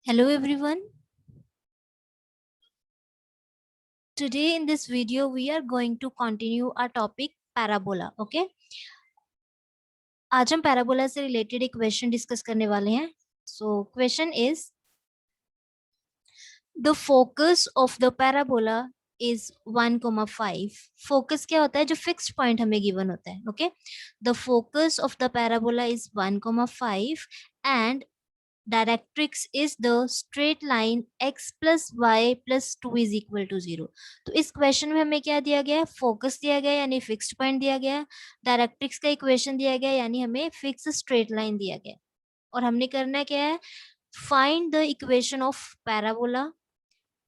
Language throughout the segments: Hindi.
Hello everyone. Today in this video we are going to continue our topic parabola. Okay? आज हम parabola से related एक question discuss करने वाले हैं. So question is the focus of the parabola is 1,5. Focus क्या होता है? जो fixed point हमें given होता है. Okay? The focus of the parabola is 1,5 and directrix is the straight line x plus y plus 2 is equal to 0. तो इस क्वेश्चन में हमें क्या दिया गया है? फोकस दिया गया है यानी फिक्स्ड पॉइंट दिया गया है, डायरेक्ट्रिक्स का इक्वेशन दिया गया है यानी हमें फिक्स स्ट्रेट लाइन दिया गया है, और हमने करना क्या है? Find the equation of parabola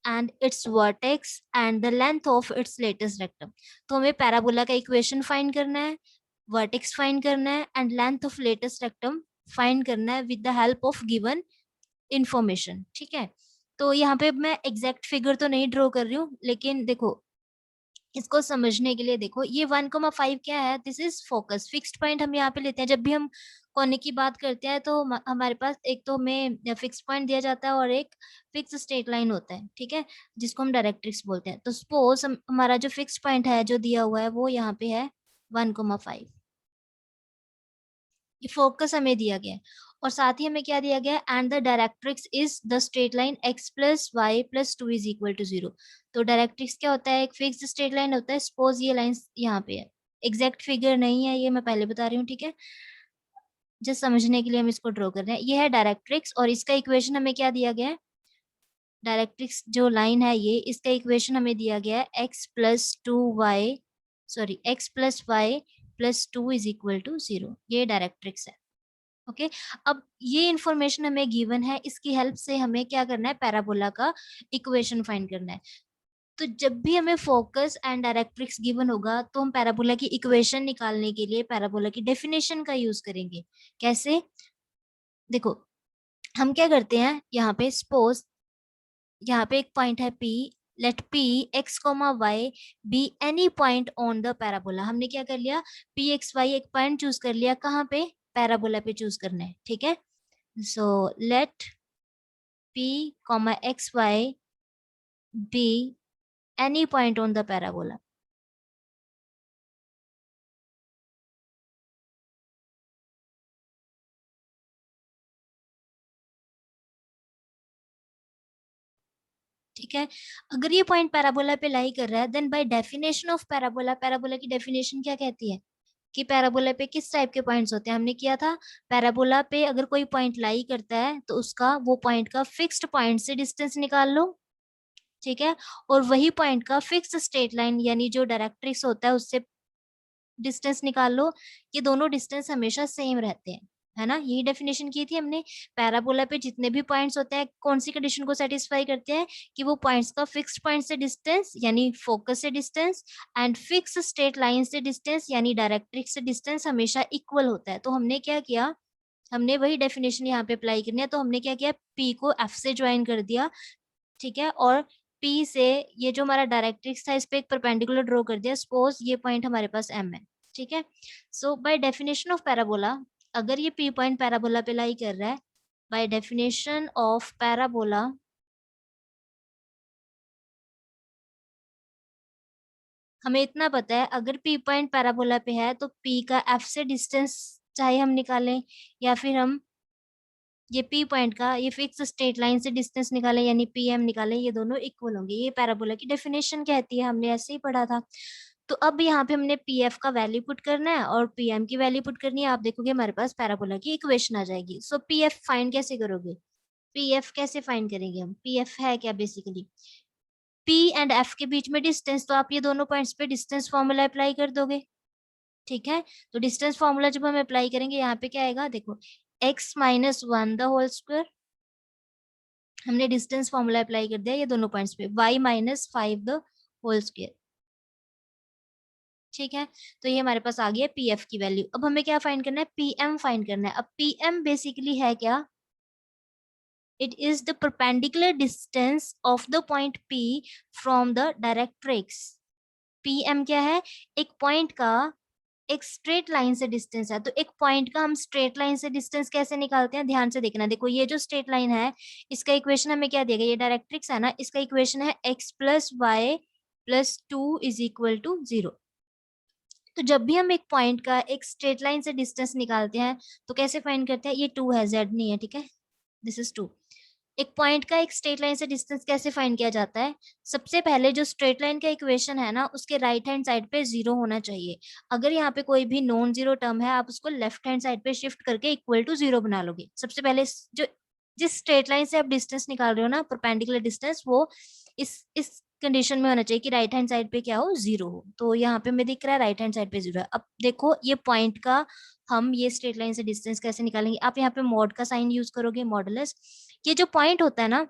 and it's vertex and the length of its latus rectum. तो हमें पैराबोला का इक्वेशन फाइंड करना है, वर्टेक्स फाइंड करना है and length of latus rectum find करना है with the help of given information. ठीक है, तो यहाँ पे मैं एग्जैक्ट फिगर तो नहीं ड्रॉ कर रही हूँ, लेकिन देखो इसको समझने के लिए देखो ये 1,5 क्या है? This is focus. Fixed point हम यहाँ पे लेते हैं जब भी हम कोने की बात करते हैं, तो हमारे पास एक तो हमें फिक्स पॉइंट दिया जाता है और एक फिक्स स्ट्रेट लाइन होता है. ठीक है, जिसको हम डायरेक्ट्रिक्स बोलते हैं. तो सपोज हमारा जो फिक्स पॉइंट है जो दिया हुआ है वो यहाँ पे है 1,5. ये फोकस हमें दिया गया है और साथ ही हमें क्या दिया गया है? And the directrix is the straight line x plus y plus 2 is equal to 0. तो डायरेक्ट्रिक्स क्या होता है? एक फिक्स स्ट्रेट लाइन होता है. सपोज ये लाइन यहाँ पे है, एग्जैक्ट फिगर नहीं है, ये मैं पहले बता रही हूँ. ठीक है, जस्ट समझने के लिए हम इसको ड्रॉ कर रहे हैं. ये है डायरेक्ट्रिक्स और इसका इक्वेशन हमें क्या दिया गया है? डायरेक्ट्रिक्स जो लाइन है ये, इसका इक्वेशन हमें दिया गया है x plus 2y, sorry x plus y plus 2 is equal to 0. ये डायरेक्ट्रिक्स है. ओके, अब ये इंफॉर्मेशन हमें गिवन है, इसकी हेल्प से हमें क्या करना है? पैराबोला का इक्वेशन फाइंड करना है. तो जब भी हमें फोकस एंड डायरेक्ट्रिक्स गिवन होगा तो हम पैराबोला की इक्वेशन निकालने के लिए पैराबोला की डेफिनेशन का यूज करेंगे. कैसे? देखो हम क्या करते हैं, यहाँ पे सपोज यहाँ पे एक पॉइंट है P. Let P x comma y be any point on the parabola. हमने क्या कर लिया? P x y एक पॉइंट चूज कर लिया. कहाँ पे? पैराबोला पे चूज करना है. ठीक है, so let p comma xy be any point on the parabola. ठीक है, अगर ये पॉइंट पैराबोला पे लाई कर रहा है then by definition of parabola, parabola की डेफिनेशन क्या कहती है कि पैराबोला पे किस टाइप के पॉइंट्स होते हैं? हमने किया था पैराबोला पे अगर कोई पॉइंट लाई करता है तो उसका वो पॉइंट का फिक्स्ड पॉइंट से डिस्टेंस निकाल लो. ठीक है, और वही पॉइंट का फिक्स स्ट्रेट लाइन यानी जो डायरेक्ट्रिक्स होता है उससे डिस्टेंस निकाल लो. ये दोनों डिस्टेंस हमेशा सेम रहते हैं, है ना? यही डेफिनेशन की थी हमने. पैराबोला पे जितने भी पॉइंट्स होते हैं कौन सी कंडीशन को सेटिस्फाई करते हैं? कि वो पॉइंट्स का फिक्स्ड पॉइंट से डिस्टेंस यानी फोकस से distance and fix straight line से डिस्टेंस यानी डायरेक्ट्रिक्स से डिस्टेंस हमेशा इक्वल होता है. तो हमने क्या किया? हमने वही डेफिनेशन यहाँ पे अप्लाई करनी है. तो हमने क्या किया? P को F से ज्वाइन कर दिया. ठीक है, और P से ये जो हमारा डायरेक्ट्रिक्स था इस पे एक परपेंडिकुलर ड्रॉ कर दिया. सपोज ये पॉइंट हमारे पास M है. ठीक है, सो बाय डेफिनेशन ऑफ पैराबोला, अगर ये P पॉइंट पैराबोला पे लाई कर रहा है, बाय डेफिनेशन ऑफ पैराबोला हमें इतना पता है अगर P पॉइंट पैराबोला पे है तो P का F से डिस्टेंस चाहे हम निकालें या फिर हम ये P पॉइंट का ये फिक्स स्ट्रेट लाइन से डिस्टेंस निकालें यानी PM निकालें, ये दोनों इक्वल होंगे. ये पैराबोला की डेफिनेशन कहती है, हमने ऐसे ही पढ़ा था. तो अब यहाँ पे हमने PF का वैल्यू पुट करना है और PM की वैल्यू पुट करनी है. आप देखोगे हमारे पास पैराबोला की इक्वेशन आ जाएगी. सो PF फाइंड कैसे करोगे? PF कैसे फाइंड करेंगे हम? PF है क्या बेसिकली? P एंड F के बीच में डिस्टेंस, तो आप ये दोनों पॉइंट्स पे डिस्टेंस फॉर्मूला अप्लाई कर दोगे. ठीक है, तो डिस्टेंस फॉर्मूला जब हम अप्लाई करेंगे यहाँ पे क्या आएगा? देखो x minus 1 the whole square, हमने डिस्टेंस फॉर्मूला अप्लाई कर दिया ये दोनों पॉइंट्स पे. y minus 5 the whole square. ठीक है, तो ये हमारे पास आ गया PF की वैल्यू. अब हमें क्या फाइंड करना है? PM फाइंड करना है. अब PM बेसिकली है क्या? It is the perpendicular distance of the point P from the directrix. PM क्या है? एक पॉइंट का एक स्ट्रेट लाइन से डिस्टेंस है, तो एक पॉइंट का हम स्ट्रेट लाइन से डिस्टेंस कैसे निकालते हैं, ध्यान से देखना। देखो ये जो स्ट्रेट लाइन है, इसका इक्वेशन हमें क्या देगा, ये डायरेक्ट्रिक्स है ना, इसका इक्वेशन है x plus y plus 2 is equal to 0। तो जब भी हम एक पॉइंट का एक स्ट्रेट लाइन से डिस्टेंस निकालते हैं तो कैसे फाइंड करते हैं, ये 2 है, z नहीं है, ठीक है, दिस इज 2। एक पॉइंट का एक स्ट्रेट लाइन से डिस्टेंस कैसे फाइंड किया जाता है, सबसे पहले जो स्ट्रेट लाइन का इक्वेशन है ना, उसके राइट हैंड साइड पे 0 होना चाहिए। अगर यहाँ पे कोई भी नॉन जीरो टर्म है, आप उसको लेफ्ट हैंड साइड पे शिफ्ट करके इक्वल टू 0 बना लोगे। सबसे पहले जो जिस स्ट्रेट लाइन से आप डिस्टेंस निकाल रहे हो ना, परपेंडिकुलर डिस्टेंस, वो इस कंडीशन में होना चाहिए कि राइट हैंड साइड पे क्या हो, 0 हो। तो यहाँ पे मैं दिख रहा है राइट हैंड साइड पे 0 है। अब देखो ये पॉइंट का हम ये स्ट्रेट लाइन से डिस्टेंस कैसे निकालेंगे, आप यहाँ पे मॉड का साइन यूज करोगे, मॉडुलस। ये जो पॉइंट होता है ना,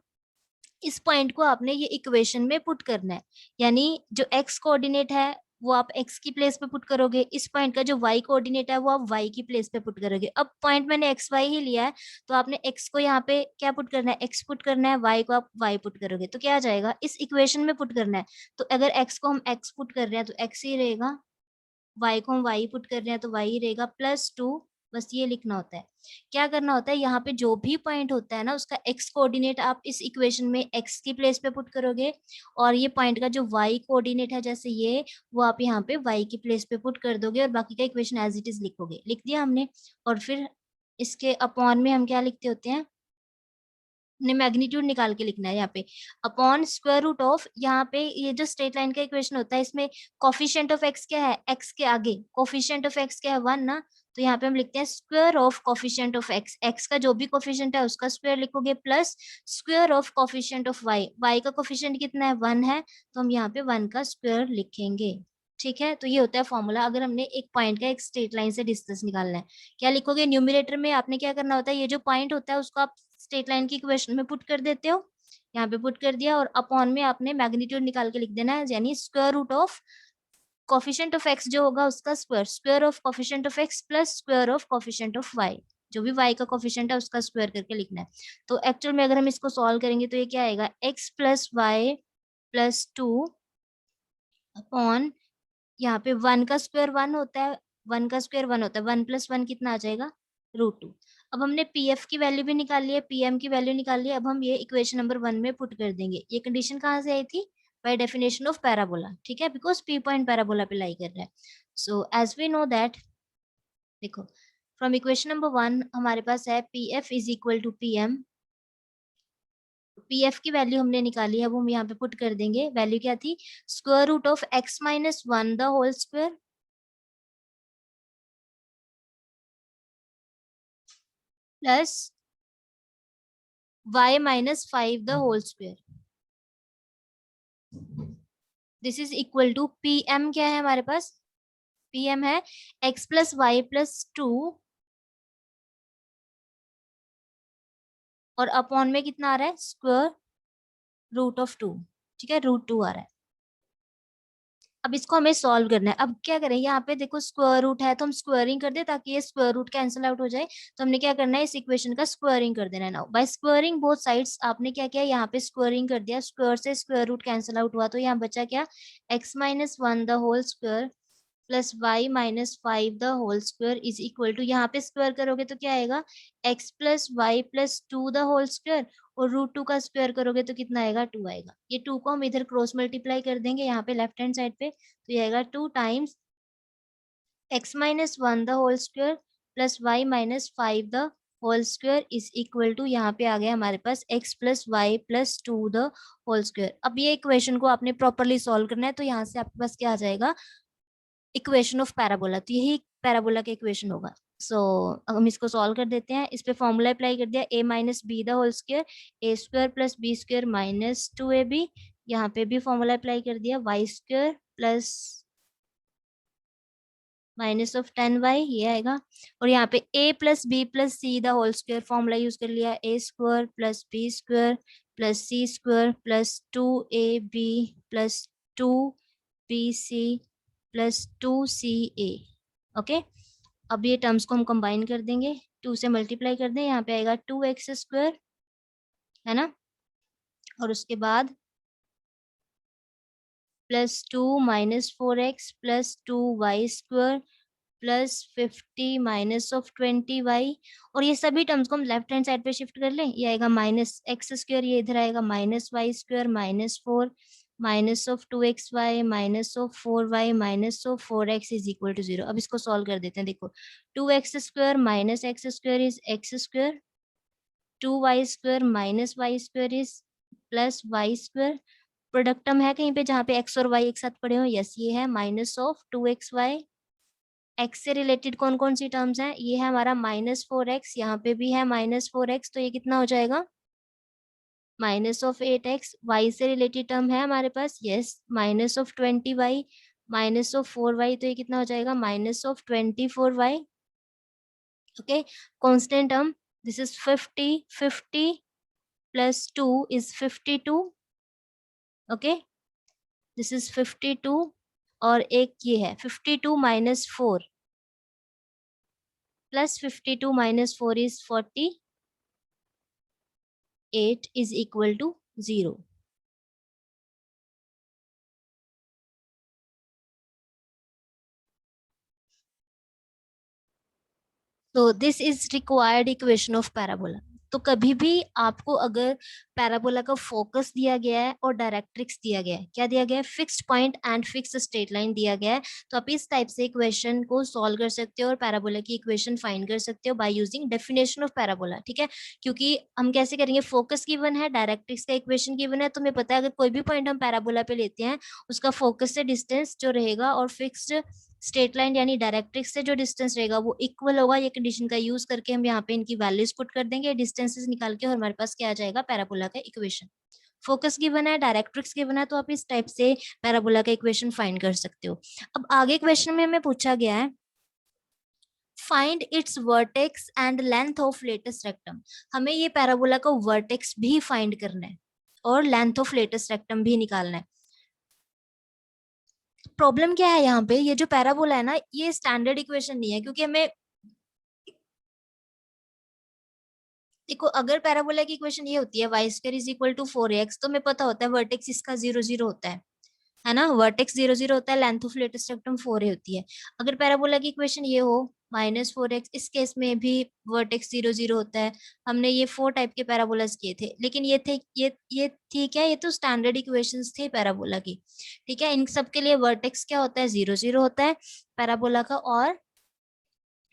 इस पॉइंट को आपने ये इक्वेशन में पुट करना है, यानी जो एक्स कोऑर्डिनेट है वो आप एक्स की प्लेस पे पुट करोगे, इस पॉइंट का जो वाई कोऑर्डिनेट है वो आप वाई की प्लेस पे पुट करोगे। अब पॉइंट मैंने एक्स वाई ही लिया है, तो आपने एक्स को यहाँ पे क्या पुट करना है, एक्स पुट करना है, वाई को आप वाई पुट करोगे, तो क्या आ जाएगा, इस इक्वेशन में पुट करना है। तो अगर एक्स को हम एक्स पुट कर रहे हैं तो एक्स ही रहेगा, वाई को हम वाई पुट कर रहे हैं तो वाई रहेगा, प्लस 2। बस ये लिखना होता है। क्या करना होता है, यहाँ पे जो भी पॉइंट होता है ना, उसका एक्स कोऑर्डिनेट आप इस इक्वेशन में एक्स की प्लेस पे पुट करोगे, और ये पॉइंट का जो वाई कोऑर्डिनेट है, जैसे ये, वो आप यहाँ पे वाई की प्लेस पे पुट कर दोगे, और बाकी का इक्वेशन एज इट इज लिखोगे। लिख दिया हमने। और फिर इसके अपॉन में हम क्या लिखते होते हैं, ने मैग्नीट्यूड निकाल के लिखना है यहाँ पे, अपॉन स्क्वायर रूट ऑफ, यहाँ पे ये जो स्ट्रेट लाइन का इक्वेशन होता है, इसमें कोफिशिएंट ऑफ एक्स क्या है, एक्स के आगे कोफिशिएंट ऑफ एक्स क्या है, 1 ना, तो यहाँ पे हम लिखते हैं square of coefficient of x, x का जो भी कोफिशिएंट है उसका स्क्वायर लिखोगे, plus square of coefficient of y, y का कोफिशिएंट कितना है, 1 है, तो हम यहाँ पे 1 का स्क्वायर लिखेंगे। ठीक है, तो ये होता है फॉर्मूला, अगर हमने एक पॉइंट का एक स्ट्रेट लाइन से डिस्टेंस निकालना है। क्या लिखोगे, न्यूमरेटर में आपने क्या करना होता है, ये जो पॉइंट होता है उसको आप स्ट्रेट लाइन की इक्वेशन में पुट कर देते हो, यहाँ पे पुट कर दिया, और अपॉन में आपने मैग्नीट्यूड निकाल के लिख देना है, यानी square root of coefficient of x जो होगा उसका square, square of coefficient of x plus square of coefficient of y, जो भी वाई का कोफिशिएंट है उसका स्क्वायर करके लिखना है। तो एक्चुअल में अगर हम इसको सॉल्व करेंगे तो ये क्या आएगा, x plus y plus 2 upon, यहाँ पे 1 का स्क्वायर 1 होता है, 1 का स्क्वायर 1 होता है, 1 प्लस 1 कितना आ जाएगा, √2। अब हमने पीएफ की वैल्यू भी निकाल ली है, पीएम की वैल्यू निकाल ली है, अब हम ये इक्वेशन नंबर 1 में पुट कर देंगे। ये कंडीशन कहाँ से आई थी, बाय डेफिनेशन ऑफ पैराबोला, ठीक है, बिकॉज पी पॉइंट पैराबोला पे लाई कर रहा है। So as we know that, देखो फ्रॉम इक्वेशन नंबर 1 हमारे पास है P F is equal to P M. P F की वैल्यू हमने निकाली है, वो हम यहाँ पे पुट कर देंगे। वैल्यू क्या थी, square root of x minus 1 the whole square plus y minus 5 the whole square, this is equal to P M, क्या है हमारे पास, पी एम है x प्लस वाई प्लस 2, और अपॉन में कितना आ रहा है, स्क्वायर रूट ऑफ 2, ठीक है, √2 आ रहा है। अब इसको हमें सॉल्व करना है। अब क्या करें, यहाँ पे देखो स्क्वायर रूट है, तो हम स्क्वायरिंग कर दे ताकि ये स्क्वायर रूट कैंसिल आउट हो जाए। तो हमने क्या करना है, इस इक्वेशन का स्क्वायरिंग कर देना है। Now by squaring both sides, आपने क्या किया, यहाँ पे स्क्वायरिंग कर दिया, स्क्वायर से स्क्वायर रूट कैंसिल आउट हुआ, तो यहाँ बचा क्या, x minus 1 the whole square plus y minus 5 the whole square is equal to, यहाँ पे स्क्वायर करोगे तो क्या आएगा, x plus y plus 2 the whole square, और √2 का स्क्वायर करोगे तो कितना आएगा, 2 आएगा। ये 2 को हम इधर क्रॉस मल्टीप्लाई कर देंगे यहाँ पे लेफ्ट हैंड साइड पे, तो ये आएगा 2 times x minus 1 the whole square plus y minus 5 the whole square is equal to, यहाँ पे आ गया हमारे पास x plus y plus 2 the whole square. अब ये इक्वेशन को आपने प्रॉपरली सॉल्व करना है, तो यहाँ से आपके पास क्या आ जाएगा, इक्वेशन ऑफ पैराबोला, तो यही पैराबोला का इक्वेशन होगा। सो हम इसको सॉल्व कर देते हैं, इस पे फॉर्मूला अप्लाई कर दिया, a minus B the whole square, A square plus B square minus 2ab, यहाँ पे भी फॉर्मूला अप्लाई कर दिया, Y square plus minus of 10y, ये आएगा। और यहाँ पे a plus B plus C the whole square formula use कर लिया, A square plus B square plus C square plus 2ab plus 2bc plus 2ca। Okay, अब ये टर्म्स को हम कंबाइन कर देंगे, 2 से मल्टीप्लाई कर दें, यहाँ पे आएगा 2x स्क्वायर, है ना, और उसके बाद plus 2 minus 4x plus 2y square plus 50 minus of 20y, और ये सभी टर्म्स को हम लेफ्ट हैंड साइड पे शिफ्ट कर लें, ये आएगा माइनस एक्स स्क्वायर, ये इधर आएगा minus y square minus 4 minus of 2xy minus of 4y minus of 4x is equal to 0। अब इसको सॉल्व कर देते हैं। देखो 2x square minus x square is x square, 2y square minus y square is plus y square. Product term है कहीं पे जहाँ पे x और y एक साथ पड़े हो? यस, ये है माइनस ऑफ 2xy। x से रिलेटेड कौन कौन सी टर्म्स हैं? ये है हमारा -4x, यहाँ पे भी है -4x, तो ये कितना हो जाएगा? -8x। y से रिलेटेड टर्म है हमारे पास, यस, -20y -4y, तो ये कितना हो जाएगा? -24y। Okay, constant term, this is 50 plus 2 is 52। Okay, this is 52, और एक ये है 52 minus 4 plus 52 minus 4 is 48 is equal to 0। तो this is required equation of parabola. तो कभी भी आपको अगर पैराबोला का फोकस दिया गया है और डायरेक्ट्रिक्स दिया गया है, क्या दिया गया है? Fixed point and fixed straight line दिया गया है, तो आप इस टाइप से इक्वेशन को सॉल्व कर सकते हो और पैराबोला की इक्वेशन फाइंड कर सकते हो by using definition of parabola. ठीक है, क्योंकि हम कैसे करेंगे? फोकस गिवन है, डायरेक्ट्रिक्स का इक्वेशन गिवन है, तो हमें पता है अगर कोई भी पॉइंट हम पैराबोला पे लेते हैं, उसका फोकस से डिस्टेंस जो रहेगा और फिक्स्ड स्ट्रेट लाइन यानी डायरेक्ट्रिक्स से जो डिस्टेंस रहेगा वो इक्वल होगा। ये कंडीशन का यूज करके हम यहाँ पे इनकी वैल्यूज पुट कर देंगे, डिस्टेंसेस निकाल के, और हमारे पास क्या आ जाएगा? पैराबोला का इक्वेशन। फोकस गिवन है, डायरेक्ट्रिक्स गिवन है, तो आप इस टाइप से पैराबोला का इक्वेशन फाइंड कर सकते हो। अब आगे क्वेश्चन में हमें पूछा गया है find its vertex and length of latus rectum. हमें ये पैराबोला का वर्टेक्स भी फाइंड करना है और लेंथ ऑफ लेटेस्ट रेक्टम भी निकालना है। प्रॉब्लम क्या है यहाँ पे? ये जो पैराबोला है ना, ये स्टैंडर्ड इक्वेशन नहीं है, क्योंकि हमें देखो, अगर पैराबोला की इक्वेशन ये होती है y square is equal to 4x, तो हमें पता होता है वर्टेक्स इसका 0 0 होता है ना? वर्टेक्स 0 0 होता है, लेंथ ऑफ लेटेस्ट रेक्टम 4 होती है। अगर पैराबोला की इक्वेशन ये हो -4x, इस केस में भी वर्टेक्स 0 0 होता है। हमने ये 4 टाइप के पैराबोलास किए थे, लेकिन ये थे ये ठीक है, ये तो स्टैंडर्ड इक्वेशंस थे पैराबोला की। ठीक है, इन सब के लिए वर्टेक्स क्या होता है? 0 0 होता है पैराबोला का, और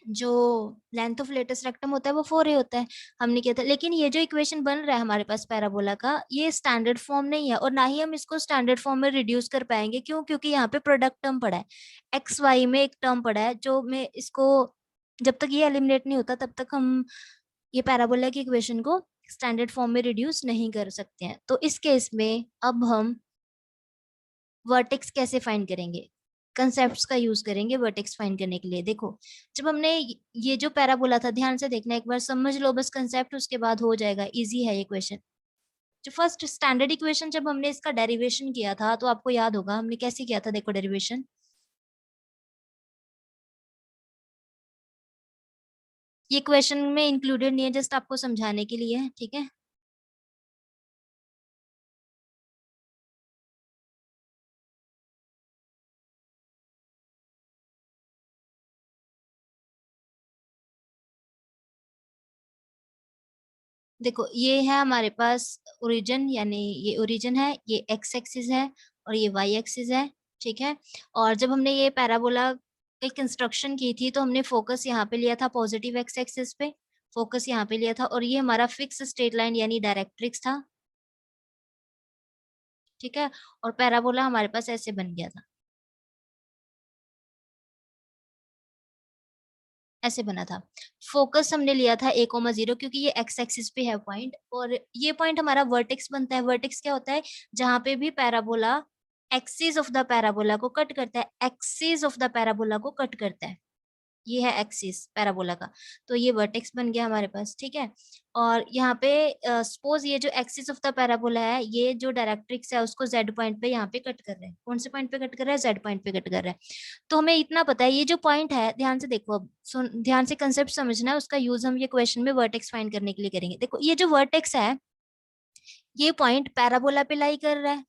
जो लेंथ ऑफ लेटेस्ट रेक्टम होता है वो 4 होता है। हमने किया था, लेकिन ये जो इक्वेशन बन रहा है हमारे पास पैराबोला का, ये स्टैंडर्ड फॉर्म नहीं है, और ना ही हम इसको स्टैंडर्ड फॉर्म में रिड्यूस कर पाएंगे। क्यों? क्योंकि यहाँ पे प्रोडक्ट टर्म पड़ा है, एक्स वाई में एक टर्म पड़ा है, जो मैं इसको जब तक ये एलिमिनेट नहीं होता तब तक हम ये पैराबोला की इक्वेशन को स्टैंडर्ड फॉर्म में रिड्यूस नहीं कर सकते हैं। तो इस केस में अब हम वर्टेक्स कैसे फाइंड करेंगे? कंसेप्ट्स का यूज करेंगे वर्टेक्स फाइंड करने के लिए। देखो, जब हमने ये जो पैराबोला था, ध्यान से देखना, एक बार समझ लो बस कंसेप्ट, उसके बाद हो जाएगा, इजी है ये क्वेश्चन। जो फर्स्ट स्टैंडर्ड इक्वेशन जब हमने इसका डेरिवेशन किया था, तो आपको याद होगा हमने कैसे किया था। देखो डेरिवेशन, ये क्वेश्चन में इंक्लूडेड नहीं है, जस्ट आपको समझाने के लिए है, ठीक है? देखो, ये है हमारे पास ओरिजिन, यानी ये ओरिजिन है, ये एक्स एक्सिस है और ये वाई एक्सिस है। ठीक है, और जब हमने ये पैराबोला की कंस्ट्रक्शन की थी, तो हमने फोकस यहाँ पे लिया था पॉजिटिव एक्स एक्सिस पे, फोकस यहाँ पे लिया था, और ये हमारा फिक्स स्ट्रेट लाइन यानी डायरेक्ट्रिक्स था। ठीक है, और पैराबोला हमारे पास ऐसे बन गया था, ऐसे बना था। फोकस हमने लिया था 1,0, क्योंकि ये एक्स एक्सिस पे है पॉइंट, और ये पॉइंट हमारा वर्टेक्स बनता है। वर्टेक्स क्या होता है? जहां पे भी parabola axis of the parabola को कट करता है, एक्सिस ऑफ द पैराबोला को कट करता है, ये है एक्सिस पैराबोला का, तो ये वर्टेक्स बन गया हमारे पास। ठीक है, और यहाँ पे सपोज ये जो एक्सिस ऑफ द पैराबोला है, ये जो डायरेक्ट्रिक्स है उसको जेड पॉइंट पे यहाँ पे कट कर रहे हैं। कौन से पॉइंट पे कट कर रहा है? जेड पॉइंट पे कट कर रहा है। तो हमें इतना पता है, ये जो पॉइंट है, ध्यान से देखो, अब सुन, ध्यान से कंसेप्ट समझना है, उसका यूज हम ये क्वेश्चन में वर्टेक्स फाइंड करने के लिए करेंगे। देखो, ये जो वर्टेक्स है, ये पॉइंट पैराबोला पे लाई कर रहा है,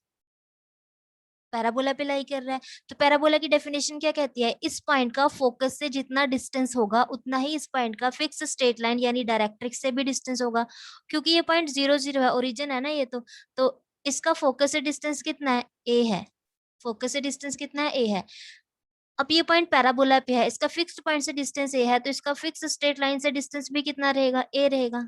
पैराबोला पे लाई कर रहा है। तो पैराबोला की डेफिनेशन क्या कहती है, इस पॉइंट का फोकस से जितना डिस्टेंस होगा उतना ही इस पॉइंट का फिक्स स्ट्रेट लाइन यानी डायरेक्ट्रिक्स से भी डिस्टेंस होगा। क्योंकि ये पॉइंट 0 0 है, ओरिजिन है ना ये, तो इसका फोकस से डिस्टेंस कितना है, ए है। फोकस से डिस्टेंस कितना है, ए है। अब ये पॉइंट पैराबोला पे है, इसका फिक्स्ड पॉइंट से डिस्टेंस ए है, तो इसका फिक्स स्ट्रेट लाइन से डिस्टेंस भी कितना रहेगा, ए रहेगा।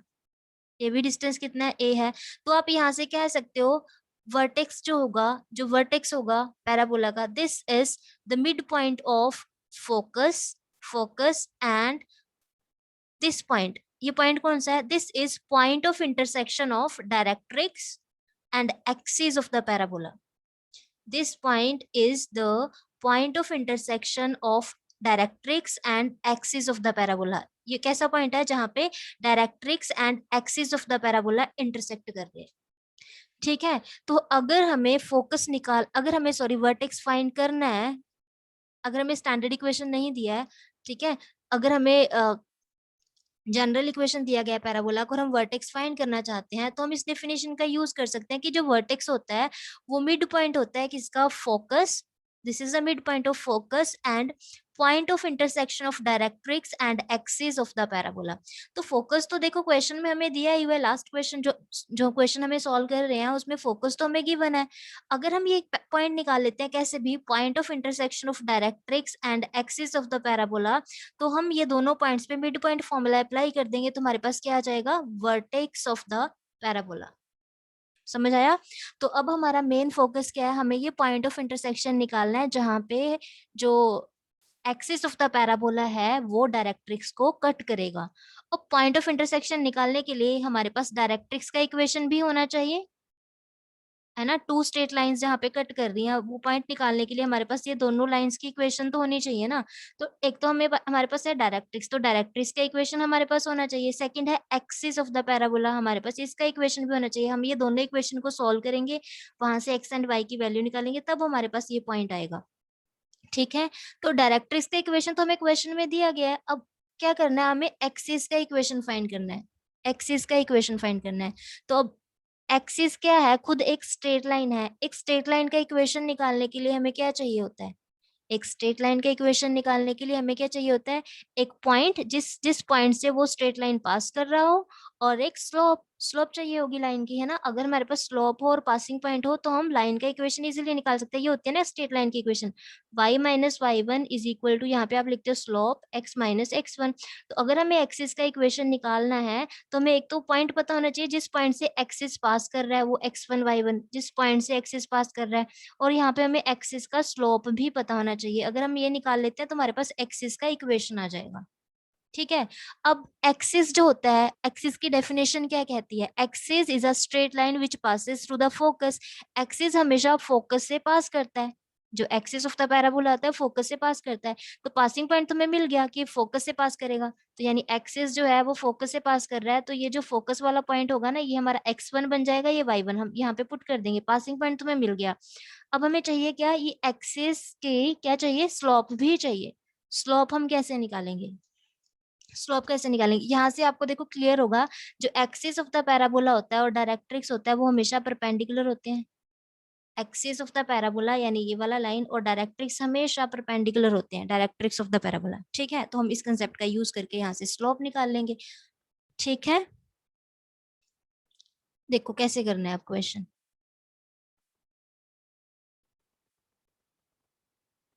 ये भी डिस्टेंस कितना है, ए है। तो आप यहाँ से कह सकते हो वर्टेक्स जो होगा, जो वर्टेक्स होगा पैराबोला का, this is the mid point of focus, focus and this point, ये पॉइंट कौन सा है, this is point of intersection of directrix and axis of the parabola. This point is the point of intersection of directrix and axis of the parabola. ये कैसा पॉइंट है जहां पे directrix and axis of the parabola intersect कर रहे हैं। ठीक है, तो अगर हमें फोकस अगर हमें सॉरी वर्टेक्स फाइंड करना है, अगर हमें स्टैंडर्ड इक्वेशन नहीं दिया है, ठीक है, अगर हमें जनरल इक्वेशन दिया गया है पैराबोला को और हम वर्टेक्स फाइंड करना चाहते हैं, तो हम इस डेफिनेशन का यूज कर सकते हैं कि जो वर्टेक्स होता है वो मिड पॉइंट होता है किसका, focus, this is the mid point of focus and point of intersection of directrix and axis of the parabola. तो फोकस तो देखो क्वेश्चन में हमें दिया ही हुआ है, लास्ट क्वेश्चन जो जो क्वेश्चन हमें सॉल्व कर रहे हैं उसमें फोकस तो हमें गिवन है। अगर हम ये पॉइंट निकाल लेते हैं कैसे भी, point of intersection of directrix and axis of the parabola, तो हम ये दोनों पॉइंट्स पे मिड पॉइंट फॉर्मूला अप्लाई कर देंगे तो हमारे पास क्या आ जाएगा, वर्टेक्स ऑफ द पैराबोला। समझ आया। तो अब हमारा मेन फोकस क्या है, हमें ये पॉइंट ऑफ इंटरसेक्शन निकालना है जहां पे जो एक्सिस ऑफ द पैराबोला है वो डायरेक्ट्रिक्स को कट करेगा। अब पॉइंट ऑफ इंटरसेक्शन निकालने के लिए हमारे पास डायरेक्ट्रिक्स का इक्वेशन भी होना चाहिए, है ना। टू स्ट्रेट लाइंस जहाँ पे कट कर रही हैं, वो पॉइंट निकालने के लिए हमारे पास ये दोनों लाइंस की इक्वेशन तो होनी चाहिए ना। तो एक तो हमारे पास है डायरेक्ट्रिक्स, तो डायरेक्ट्रिक्स का इक्वेशन हमारे पास होना चाहिए। सेकंड है एक्सिस ऑफ द पैराबोला, हमारे पास इसका इक्वेशन भी होना चाहिए। हम ये दोनों इक्वेशन को सॉल्व करेंगे, वहां से एक्स एंड वाई की वैल्यू निकालेंगे, तब हमारे पास ये पॉइंट आएगा। ठीक है, तो डायरेक्ट्रिक्स का इक्वेशन तो हमें क्वेश्चन में दिया गया है। अब क्या करना है, हमें एक्सिस का इक्वेशन फाइंड करना है, एक्सिस का इक्वेशन फाइंड करना है। तो अब एक्सिस क्या है, खुद एक स्ट्रेट लाइन है। एक स्ट्रेट लाइन का इक्वेशन निकालने के लिए हमें क्या चाहिए होता है, एक स्ट्रेट लाइन का इक्वेशन निकालने के लिए हमें क्या चाहिए होता है, एक पॉइंट जिस जिस पॉइंट से वो स्ट्रेट लाइन पास कर रहा हो, और एक स्लोप, स्लोप चाहिए होगी लाइन की, है ना। अगर हमारे पास स्लोप हो और पासिंग पॉइंट हो तो हम लाइन का इक्वेशन इजीली निकाल सकते हैं। ये होती है ना स्ट्रेट लाइन की equation, y minus y one is equal to, यहाँ पे आप लिखते हो slope x minus x one. तो अगर हमें एक्सिस का इक्वेशन निकालना है तो हमें एक तो पॉइंट पता होना चाहिए जिस पॉइंट से एक्सिस पास कर रहा है वो x1 y1, जिस पॉइंट से एक्सिस पास कर रहा है, और यहाँ पे हमें एक्सिस का स्लोप भी पता होना चाहिए। अगर हम ये निकाल लेते हैं तो हमारे पास एक्सिस का इक्वेशन आ जाएगा। ठीक है, अब एक्सिस जो होता है, एक्सिस की डेफिनेशन क्या कहती है, axis is a straight line which passes through the focus. Axis हमेशा फोकस से पास करता है, जो एक्सिस ऑफ द पैराबोला आता है फोकस से पास करता है। तो पासिंग पॉइंट तो हमें मिल गया कि फोकस से पास करेगा, तो यानी एक्सिस जो है वो फोकस से पास कर रहा है, तो ये जो फोकस वाला पॉइंट होगा ना, ये हमारा x1 बन जाएगा, ये y1 हम यहाँ पे पुट कर देंगे। पासिंग पॉइंट तुम्हें मिल गया। अब हमें चाहिए क्या, ये एक्सिस के क्या चाहिए, स्लोप भी चाहिए। स्लोप हम कैसे निकालेंगे, स्लोप कैसे निकालेंगे, यहाँ से आपको देखो क्लियर होगा, जो एक्सिस ऑफ द पैराबोला होता है और डायरेक्ट्रिक्स होता है वो हमेशा परपेंडिकुलर होते हैं। एक्सिस ऑफ द पैराबोला यानी ये वाला लाइन, और डायरेक्ट्रिक्स हमेशा परपेंडिकुलर होते हैं, डायरेक्ट्रिक्स ऑफ द पैराबोला। ठीक है, तो हम इस कंसेप्ट का यूज करके यहाँ से स्लोप निकाल लेंगे। ठीक है, देखो कैसे करना है आप क्वेश्चन।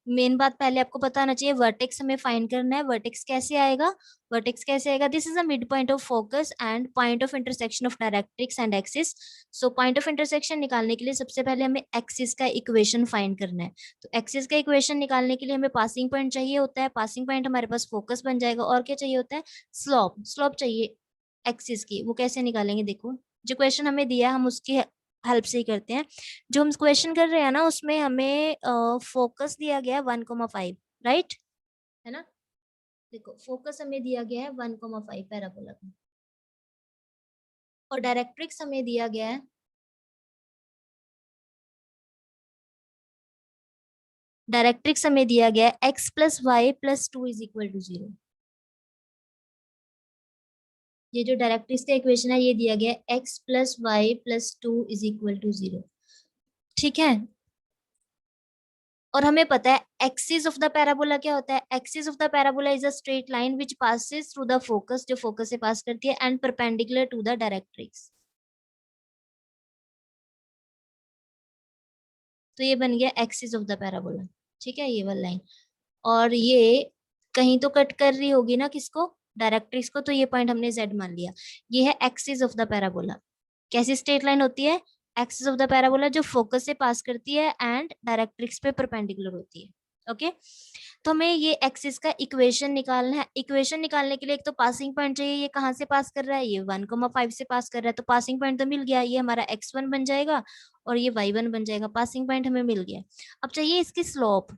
मेन बात पहले आपको पता होना चाहिए, वर्टेक्स हमें फाइंड करना है। वर्टेक्स कैसे आएगा, वर्टेक्स कैसे आएगा, this is a mid point of focus and point of intersection of directrix and axis. So point of intersection निकालने के लिए सबसे पहले हमें एक्सिस का इक्वेशन फाइंड करना है। तो एक्सिस का इक्वेशन निकालने के लिए हमें पासिंग पॉइंट चाहिए होता है, पासिंग पॉइंट हमारे पास फोकस बन जाएगा, और क्या चाहिए होता है, स्लोप, स्लोप चाहिए एक्सिस की। वो कैसे निकालेंगे, देखो जो क्वेश्चन हमें दिया हम उसकी हेल्प से ही करते हैं। जो हम क्वेश्चन कर रहे हैं ना उसमें हमें फोकस दिया गया है 1,5, राइट, है ना। देखो फोकस हमें दिया गया है 1,5 पैराबोला का, और डायरेक्ट्रिक्स हमें दिया गया है, डायरेक्ट्रिक्स हमें दिया गया है x plus y plus two is equal to 0। ये जो डायरेक्ट्रिक्स का इक्वेशन है ये दिया गया है x plus y plus two is equal to 0। ठीक है, और हमें पता है एक्सिस ऑफ द पैराबोला क्या होता है, axis of the parabola is a straight line which passes through the focus, जो फोकस से पास करती है, and perpendicular to the directrix. तो ये बन गया एक्सिस ऑफ द पैराबोला, ठीक है, ये वाला लाइन। और ये कहीं तो कट कर रही होगी ना किसको, डायरेक्ट्रिक्स को, तो ये पॉइंट हमने जेड मान लिया। ये है एक्सिस ऑफ द पैराबोला। कैसी स्ट्रेट लाइन होती है, एक्सिस ऑफ द पैराबोला, जो फोकस से पास करती है एंड डायरेक्ट्रिक्स पे परपेंडिकुलर होती है। ओके, तो हमें ये एक्सिस का इक्वेशन निकालना है। इक्वेशन निकालने के लिए एक तो पासिंग पॉइंट चाहिए, ये कहाँ से पास कर रहा है, ये 1,5 से पास कर रहा है, तो पासिंग पॉइंट तो मिल गया, ये हमारा x1 बन जाएगा और ये y1 बन जाएगा, पासिंग पॉइंट हमें मिल गया। अब चाहिए इसकी स्लोप,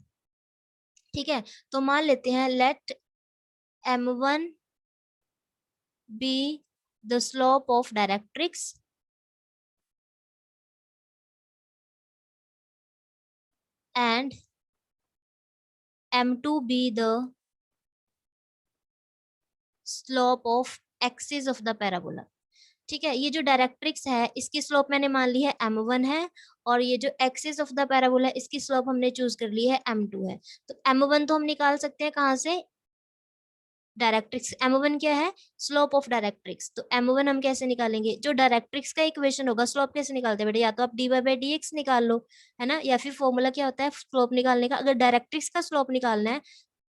ठीक है, तो मान लेते हैं let m1 be the slope of directrix and m2 be the slope of axis of the parabola. ठीक है, ये जो डायरेक्ट्रिक्स है इसकी स्लोप मैंने मान ली है m1 है, और ये जो एक्सिस ऑफ द पैराबोला है इसकी स्लोप हमने चूज कर ली है m2 है। तो m1 तो हम निकाल सकते हैं कहाँ से, डायरेक्ट्रिक्स। m1 क्या है, स्लोप ऑफ डायरेक्ट्रिक्स। तो m1 हम कैसे निकालेंगे, जो डायरेक्ट्रिक्स का इक्वेशन होगा, स्लोप कैसे निकालते हैं बेटा, या तो आप dy/dx निकाल लो, है ना, या फिर फॉर्मूला क्या होता है स्लोप निकालने का, अगर डायरेक्ट्रिक्स का स्लोप निकालना है,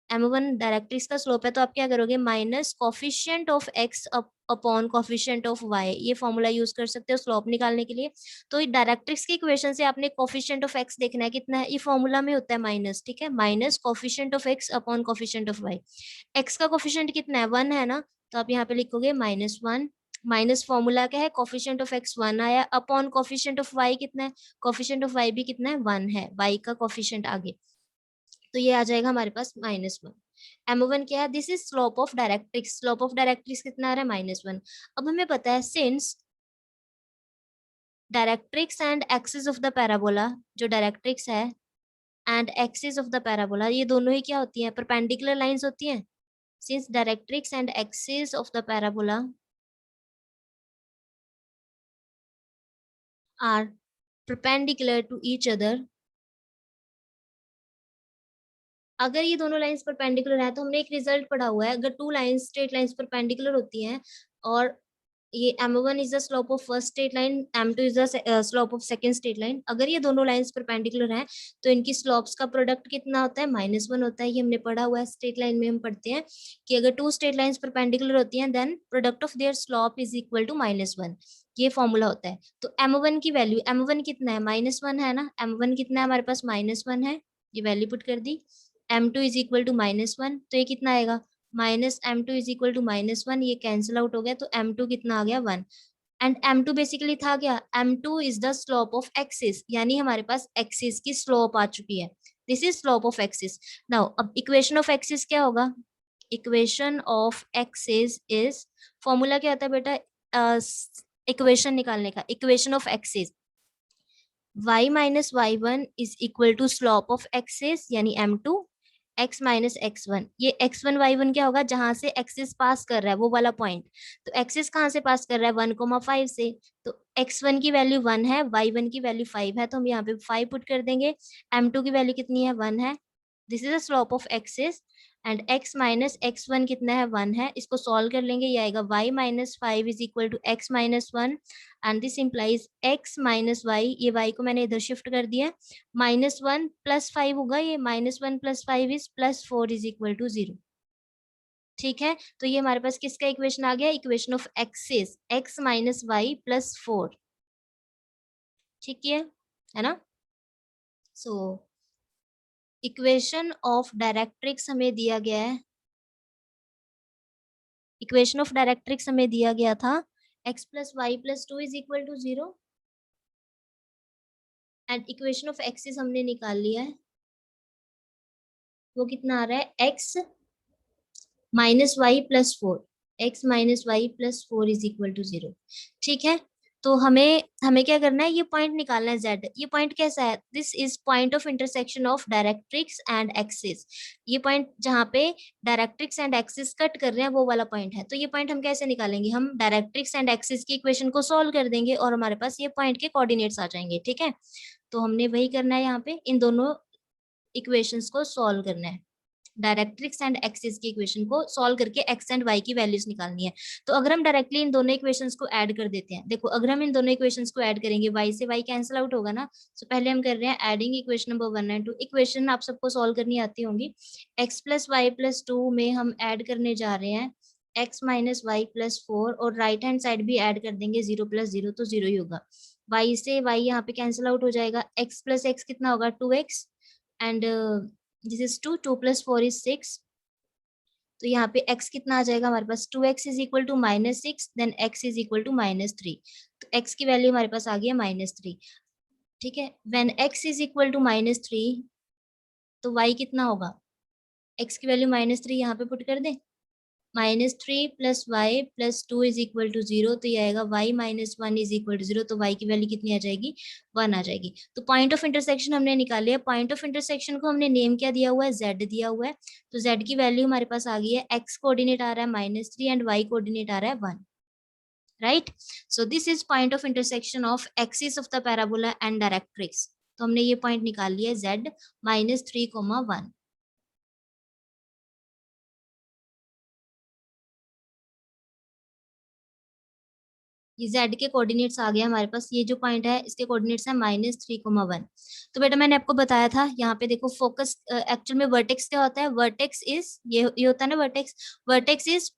m1 डायरेक्ट्रिक्स का स्लोप है, तो आप क्या करोगे, minus coefficient of x upon coefficient of y, ये फॉर्मूला यूज कर सकते हो स्लोप निकालने के लिए। तो डायरेक्ट्रिक्स की इक्वेशन से आपने कोफिशिएंट ऑफ x देखना है कितना है, ये फॉर्मूला में होता है माइनस, ठीक है, minus coefficient of x upon coefficient of y। x का कोफिशिएंट कितना है, 1 है ना, तो आप यहाँ पे लिखोगे -1, माइनस फॉर्मूला क्या है, कोफिशिएंट ऑफ x 1 आया, अपॉन कोफिशिएंट ऑफ y कितना है, कोफिशिएंट ऑफ y भी कितना है, 1 है, y का कोफिशिएंट आगे, तो ये आ जाएगा हमारे पास -1। m1 क्या है, this is slope of directrix, slope of directrix कितना आ रहा है, -1। अब हमें पता है since directrix and axis of the parabola, जो डायरेक्ट्रिक्स है and axis of the parabola, ये दोनों ही क्या होती हैं, परपेंडिकुलर लाइंस होती हैं। Since directrix and axis of the parabola are perpendicular to each other, अगर ये दोनों लाइंस परपेंडिकुलर है, तो हमने एक रिजल्ट पढ़ा हुआ है, अगर two lines straight lines perpendicular होती हैं और ये m1 is the slope of first straight line, m2 is the slope of second straight line, अगर ये दोनों लाइंस परपेंडिकुलर हैं तो इनकी स्लोप्स का प्रोडक्ट कितना होता है, -1 होता है। ये हमने पढ़ा हुआ है, स्ट्रेट लाइन में हम पढ़ते हैं कि अगर टू स्ट्रेट लाइंस परपेंडिकुलर होती हैं then product of their slope is equal to -1, ये फॉर्मूला होता है। तो m1 की वैल्यू, m1 कितना है, -1 है ना, m1 कितना है हमारे पास, -1 है, ये वैल्यू पुट कर दी, m2 इज इक्वल टू -1, तो ये कितना आएगा, -m2 इज इक्वल टू -1, ये कैंसिल आउट हो गया, तो m2 कितना आ गया, 1। एंड m2 बेसिकली था क्या, m2 is the slope of axis, यानी हमारे पास एक्सिस की स्लोप आ चुकी है, this is slope of axis. Now अब इक्वेशन ऑफ एक्सिस क्या होगा, equation of axis is, formula क्या होता है बेटा इक्वेशन निकालने का, equation of axis y minus y1 is equal to slope of axis यानी m2 x माइनस x1, ये x1 y1 क्या होगा, जहां से एक्सिस पास कर रहा है वो वाला पॉइंट, तो एक्सिस कहाँ से पास कर रहा है, 1,5 से, तो x1 की वैल्यू 1 है, y1 की वैल्यू 5 है, तो हम यहाँ पे 5 पुट कर देंगे, m2 की वैल्यू कितनी है, 1 है, this is the slope of axis, and x minus x1 कितना है, 1 है, इसको सॉल्व कर लेंगे, ये आएगा y minus 5 is equal to x minus 1, and this implies x minus y, ये y को मैंने इधर शिफ्ट कर दिया, -1 + 5 होगा, ये -1 + 5 इज +4 इज इक्वल टू 0। ठीक है, तो ये हमारे पास किसका इक्वेशन आ गया, equation of axis x minus y plus 4, ठीक है ना। सो इक्वेशन ऑफ डायरेक्ट्रिक्स हमें दिया गया है, इक्वेशन ऑफ डायरेक्ट्रिक्स हमें दिया गया था x + y + 2 is equal to 0, and equation of axis हमने निकाल लिया है, वो कितना आ रहा है, x minus y plus 4, x minus y plus 4 is equal to 0। ठीक है, तो हमें हमें क्या करना है, ये पॉइंट निकालना है z, ये पॉइंट कैसा है, this is point of intersection of directrix and axis, ये पॉइंट जहाँ पे डायरेक्ट्रिक्स एंड एक्सिस कट कर रहे हैं वो वाला पॉइंट है। तो ये पॉइंट हम कैसे निकालेंगे, हम डायरेक्ट्रिक्स एंड एक्सिस की इक्वेशन को सॉल्व कर देंगे और हमारे पास ये पॉइंट के कोऑर्डिनेट्स आ जाएंगे। ठीक है, तो हमने वही करना है यहाँ पे, इन दोनों इक्वेशंस को सॉल्व करना है, डायरेक्ट्रिक्स एंड एक्सिस की इक्वेशन को सॉल्व करके एक्स एंड वाई की वैल्यूज निकालनी है। तो अगर हम डायरेक्टली इन दोनों इक्वेशंस को ऐड कर देते हैं, देखो अगर हम इन दोनों इक्वेशंस को ऐड करेंगे, वाई से वाई कैंसिल आउट होगा ना, तो पहले हम कर रहे हैं adding equation number 1 and 2। Equation आप सबको सॉल्व करनी आती होंगी। एक्स प्लस वाई प्लस 2 में हम ऐड करने जा रहे हैं एक्स माइनस वाई प्लस 4, और राइट हैंड साइड भी ऐड कर देंगे 0 प्लस 0, तो 0 ही होगा। वाई से वाई यहाँ पे कैंसिल आउट हो जाएगा, एक्स प्लस एक्स कितना होगा 2x, and this is 2, 2 plus 4 is 6। तो यहाँ पे x कितना आ जाएगा हमारे पास, 2x is equal to -6, then x is equal to -3। तो x की वैल्यू हमारे पास आ गई है -3। ठीक है, when x is equal to -3, तो y कितना होगा, x की वैल्यू -3 यहाँ पे पुट कर दें, -3 plus y plus 2 is equal to 0, तो ये आएगा y minus 1 is equal to 0, तो y की वैल्यू कितनी आ जाएगी, 1 आ जाएगी। तो पॉइंट ऑफ इंटरसेक्शन हमने निकाले है, पॉइंट ऑफ इंटरसेक्शन को हमने नेम क्या दिया हुआ है, z दिया हुआ है। तो z की वैल्यू हमारे पास आ गई है, x कोऑर्डिनेट आ रहा है -3 एंड y कोऑर्डिनेट आ रहा है 1, right. So this is point of intersection of axis of the parabola and directrix. तो हमने ये पॉइंट निकाल लिया z -3, 1। ये z के कोऑर्डिनेट्स आ गया हमारे पास, ये जो पॉइंट है इसके कोऑर्डिनेट्स है -3, 1। तो बेटा मैंने आपको बताया था यहाँ पे देखो फोकस, एक्चुअल में वर्टेक्स क्या होता है, वर्टेक्स इज ये होता है ना vertex, vertex is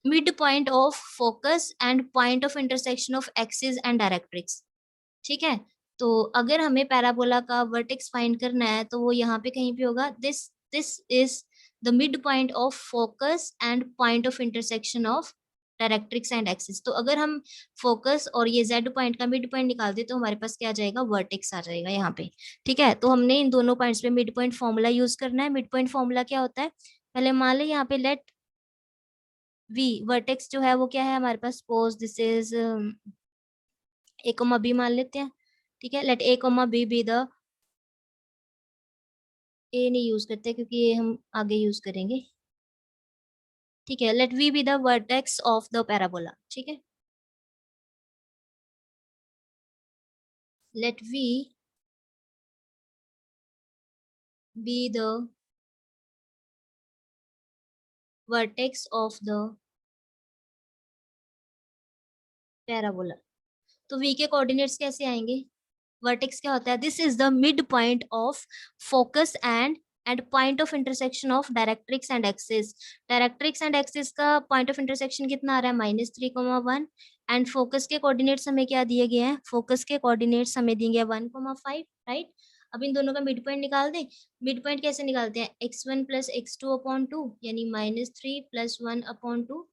mid point of focus and point of intersection of axis and directrix. ठीक है, तो अगर हमें पैराबोला का वर्टेक्स फाइंड करना है तो वो यहाँ पे कहीं पे होगा, this this is the mid point of focus and point of intersection of directrix and axis. तो अगर हम फोकस और ये जेड पॉइंट का मिड पॉइंट निकाल दे तो हमारे पास क्या आ जाएगा, वर्टेक्स आ जाएगा यहाँ पे। ठीक है, तो हमने इन दोनों पॉइंट्स पे मिड पॉइंट फॉर्मूला यूज करना है। मिड पॉइंट फॉर्मूला क्या होता है, पहले मान ले यहाँ पे लेट वी वर्टेक्स जो है वो क्या है हमारे पास, suppose this is A comma B मान लेते हैं। ठीक है, let A comma B B the, A नहीं यूज करते क्योंकि ये हम आगे यूज करेंगे। ठीक है, let V be the vertex of the parabola. ठीक है, let V be the vertex of the parabola. तो वी के कोऑर्डिनेट्स कैसे आएंगे, वर्टेक्स क्या होता है, this is the mid point of focus and point of intersection of directrix and axis. Directrix and axis का पॉइंट ऑफ इंटरसेक्शन कितना आ रहा है, -3, 1। एंड फोकस के कोऑर्डिनेट्स हमें क्या दिए गए हैं, फोकस के कोऑर्डिनेट्स हमें दिए गए 1, 5, राइट। अब इन दोनों का मिड पॉइंट निकाल दें। मिड पॉइंट कैसे निकालते हैं, x1 प्लस x2/2 यानी -3 प्लस 1/2।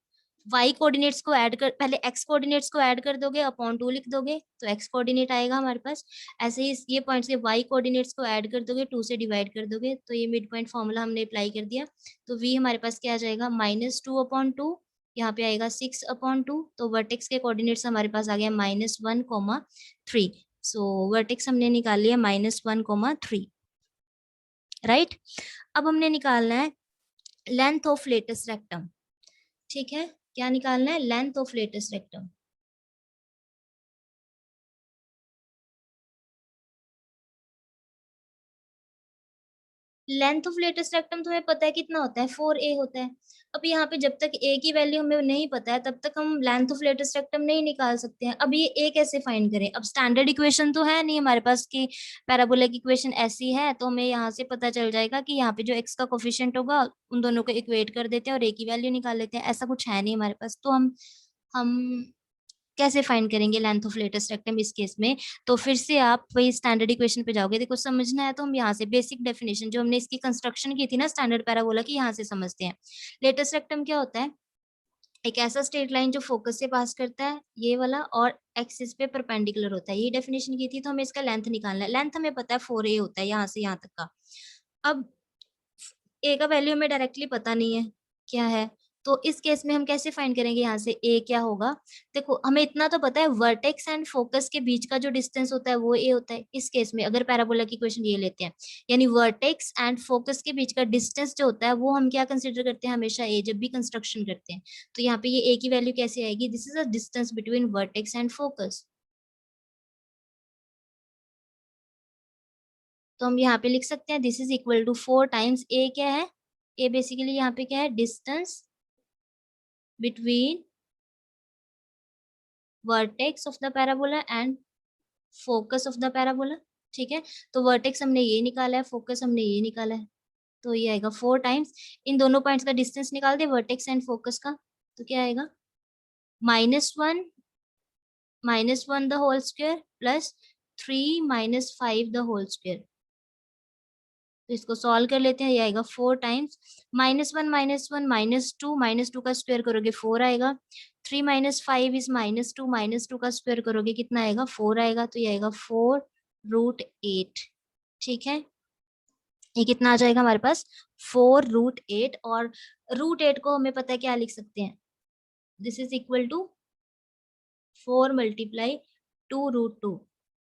y कोऑर्डिनेट्स को ऐड कर, पहले x कोऑर्डिनेट्स को ऐड कर दोगे, अपॉन 2 लिख दोगे तो x कोऑर्डिनेट आएगा हमारे पास। ऐसे ही ये पॉइंट्स के y कोऑर्डिनेट्स को ऐड कर दोगे, 2 से डिवाइड कर दोगे, तो ये मिड पॉइंट फॉर्मूला हमने अप्लाई कर दिया। तो v हमारे पास क्या आ जाएगा, -2/2, यहाँ पे आएगा 6/2। तो वर्टेक्स के कोऑर्डिनेट्स हमारे पास आ गया -1, 3। सो वर्टेक्स हमने निकाल लिया -1, 3, राइट। अब हमने निकालना है लेंथ ऑफ लेटस रेक्टम। ठीक है, क्या निकालना है, length of latus rectum. Length of latus rectum तुम्हें पता है कितना होता है, 4a होता है। अब यहाँ पे जब तक a की वैल्यू हमें नहीं पता है तब तक हम लेंथ ऑफ लेटेस्ट रेक्टम नहीं निकाल सकते हैं। अब ये a कैसे फाइंड करें, अब स्टैंडर्ड इक्वेशन तो है नहीं हमारे पास कि पैराबोलिक इक्वेशन ऐसी है, तो हमें यहाँ से पता चल जाएगा कि यहाँ पे जो x का कोफिशिएंट होगा उन दोनों को इक्वेट कर देते हैं और a की वैल्यू निकाल लेते हैं। ऐसा कुछ है नहीं हमारे पास, तो हम कैसे फाइंड करेंगे लेंथ ऑफ लेटेस्ट रेक्टम इस केस में। तो फिर से आप वही स्टैंडर्ड इक्वेशन पे जाओगे, देखो समझना है तो हम यहाँ से बेसिक डेफिनेशन जो हमने इसकी कंस्ट्रक्शन की थी ना स्टैंडर्ड पैराबोला की, यहाँ से समझते हैं। लेटेस्ट रेक्टम क्या होता है, एक ऐसा स्ट्रेट लाइन जो फोकस से पास करता है ये वाला और एक्सिस पे परपेंडिकुलर होता है, ये डेफिनेशन की थी। तो हमें इसका लेंथ निकालना है, लेंथ हमें पता है 4a होता है यहाँ से यहाँ तक का। अब ए का वैल्यू हमें डायरेक्टली पता नहीं है क्या है, तो इस केस में हम कैसे फाइंड करेंगे यहाँ से ए क्या होगा। देखो हमें इतना तो पता है वर्टेक्स एंड फोकस के बीच का जो डिस्टेंस होता है वो ए होता है। इस केस में अगर पैराबोला की इक्वेशन ये लेते हैं, यानी वर्टेक्स एंड फोकस के बीच का डिस्टेंस जो होता है वो हम क्या कंसिडर करते हैं, हमेशा ए जब भी कंस्ट्रक्शन करते हैं। तो यहाँ पे ये ए की वैल्यू कैसे आएगी, this is a distance between vertex and focus. तो हम यहाँ पे लिख सकते हैं this is equal to 4 times A क्या है, ए बेसिकली यहाँ पे क्या है, distance between vertex of the parabola and focus of the parabola. ठीक है, तो वर्टेक्स हमने ये निकाला है, फोकस हमने ये निकाला है, तो ये आएगा 4 टाइम्स, इन दोनों पॉइंट्स का डिस्टेंस निकाल दे वर्टेक्स एंड फोकस का, तो क्या आएगा -1 the whole square plus 3 - 5 the whole square. तो इसको सॉल्व कर लेते हैं, ये आएगा 4 टाइम्स -1 -1 -2 का स्क्वायर करोगे 4 आएगा, 3 - 5 इज -2 का स्क्वायर करोगे कितना आएगा 4 आएगा, तो ये आएगा 4√8। ठीक है, ये कितना आ जाएगा हमारे पास 4√8, और √8 को हमें पता है क्या लिख सकते हैं, दिस इज इक्वल टू 4 × 2√2।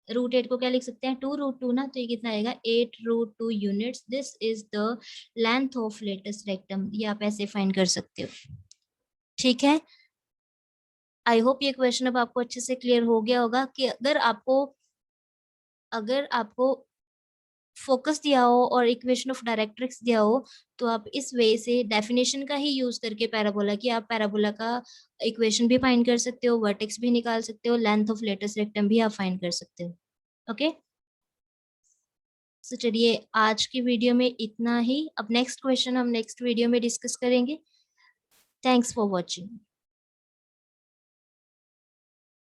√8 को क्या लिख सकते हैं 2√2 ना, तो ये कितना आएगा 8√2 units. This is the length of latus rectum, ये आप ऐसे फाइंड कर सकते हो। ठीक है, आई होप ये क्वेश्चन अब आपको अच्छे से क्लियर हो गया होगा कि अगर आपको फोकस दिया हो और इक्वेशन ऑफ डायरेक्ट्रिक्स दिया हो, तो आप इस वे से डेफिनेशन का ही यूज करके पैराबोला की, आप पैराबोला का इक्वेशन भी फाइंड कर सकते हो, वर्टेक्स भी निकाल सकते हो, लेंथ ऑफ लेटस रेक्टम भी आप फाइंड कर सकते हो। ओके, तो चलिए आज की वीडियो में इतना ही, अब नेक्स्ट क्वेश्चन हम नेक्स्ट वीडियो में डिस्कस करेंगे। Thanks for watching.